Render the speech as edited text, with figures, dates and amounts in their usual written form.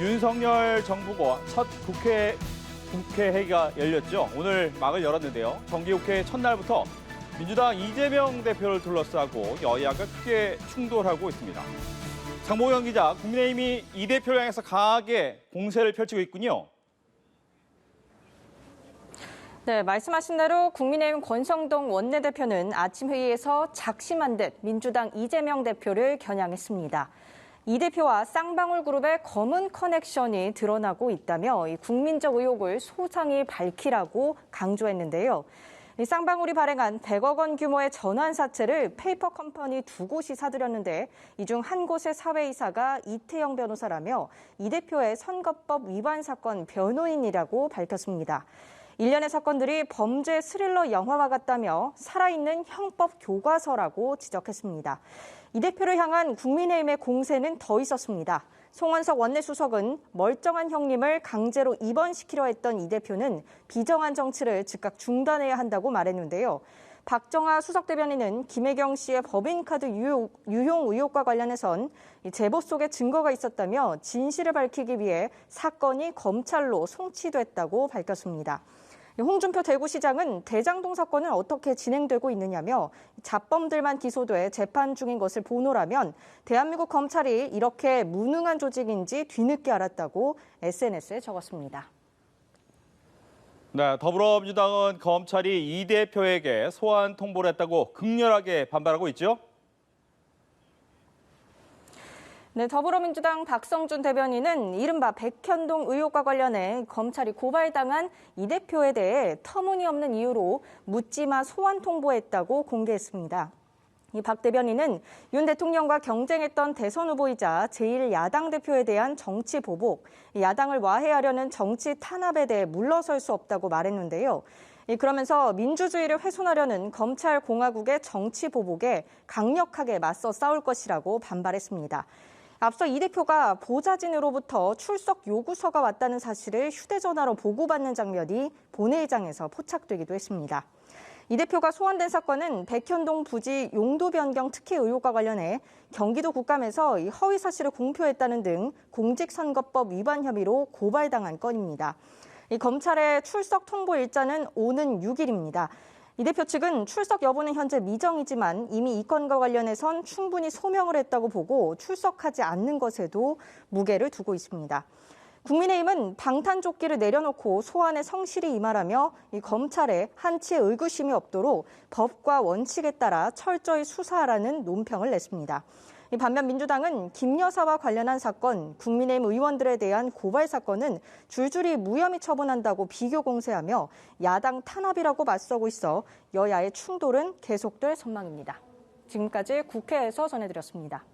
윤석열 정부가 첫 국회회의가 열렸죠. 오늘 막을 열었는데요. 정기국회 첫날부터 민주당 이재명 대표를 둘러싸고 여야가 크게 충돌하고 있습니다. 장보경 기자, 국민의힘이 이 대표를 향해서 강하게 공세를 펼치고 있군요. 네, 말씀하신 대로 국민의힘 권성동 원내대표는 아침 회의에서 작심한 듯 민주당 이재명 대표를 겨냥했습니다. 이 대표와 쌍방울그룹의 검은 커넥션이 드러나고 있다며 국민적 의혹을 소상히 밝히라고 강조했는데요. 쌍방울이 발행한 100억 원 규모의 전환사채를 페이퍼 컴퍼니 2곳이 사들였는데 이 중 한 곳의 사회이사가 이태영 변호사라며 이 대표의 선거법 위반 사건 변호인이라고 밝혔습니다. 일련의 사건들이 범죄 스릴러 영화와 같다며 살아있는 형법 교과서라고 지적했습니다. 이 대표를 향한 국민의힘의 공세는 더 있었습니다. 송원석 원내수석은 멀쩡한 형님을 강제로 입원시키려 했던 이 대표는 비정한 정치를 즉각 중단해야 한다고 말했는데요. 박정아 수석대변인은 김혜경 씨의 법인카드 유용 의혹과 관련해선 제보 속에 증거가 있었다며 진실을 밝히기 위해 사건이 검찰로 송치됐다고 밝혔습니다. 홍준표 대구시장은 대장동 사건은 어떻게 진행되고 있느냐며 잡범들만 기소돼 재판 중인 것을 보노라면 대한민국 검찰이 이렇게 무능한 조직인지 뒤늦게 알았다고 SNS에 적었습니다. 네, 더불어민주당은 검찰이 이 대표에게 소환 통보를 했다고 극렬하게 반발하고 있죠. 네, 더불어민주당 박성준 대변인은 이른바 백현동 의혹과 관련해 검찰이 고발당한 이 대표에 대해 터무니없는 이유로 묻지마 소환 통보했다고 공개했습니다. 이 박 대변인은 윤 대통령과 경쟁했던 대선 후보이자 제1야당 대표에 대한 정치 보복, 야당을 와해하려는 정치 탄압에 대해 물러설 수 없다고 말했는데요. 그러면서 민주주의를 훼손하려는 검찰 공화국의 정치 보복에 강력하게 맞서 싸울 것이라고 반발했습니다. 앞서 이 대표가 보좌진으로부터 출석 요구서가 왔다는 사실을 휴대전화로 보고받는 장면이 본회의장에서 포착되기도 했습니다. 이 대표가 소환된 사건은 백현동 부지 용도 변경 특혜 의혹과 관련해 경기도 국감에서 허위 사실을 공표했다는 등 공직선거법 위반 혐의로 고발당한 건입니다. 이 검찰의 출석 통보 일자는 오는 6일입니다. 이 대표 측은 출석 여부는 현재 미정이지만 이미 이 건과 관련해선 충분히 소명을 했다고 보고 출석하지 않는 것에도 무게를 두고 있습니다. 국민의힘은 방탄조끼를 내려놓고 소환에 성실히 임하라며 이 검찰에 한치의 의구심이 없도록 법과 원칙에 따라 철저히 수사하라는 논평을 냈습니다. 반면 민주당은 김 여사와 관련한 사건, 국민의힘 의원들에 대한 고발 사건은 줄줄이 무혐의 처분한다고 비교 공세하며 야당 탄압이라고 맞서고 있어 여야의 충돌은 계속될 전망입니다. 지금까지 국회에서 전해드렸습니다.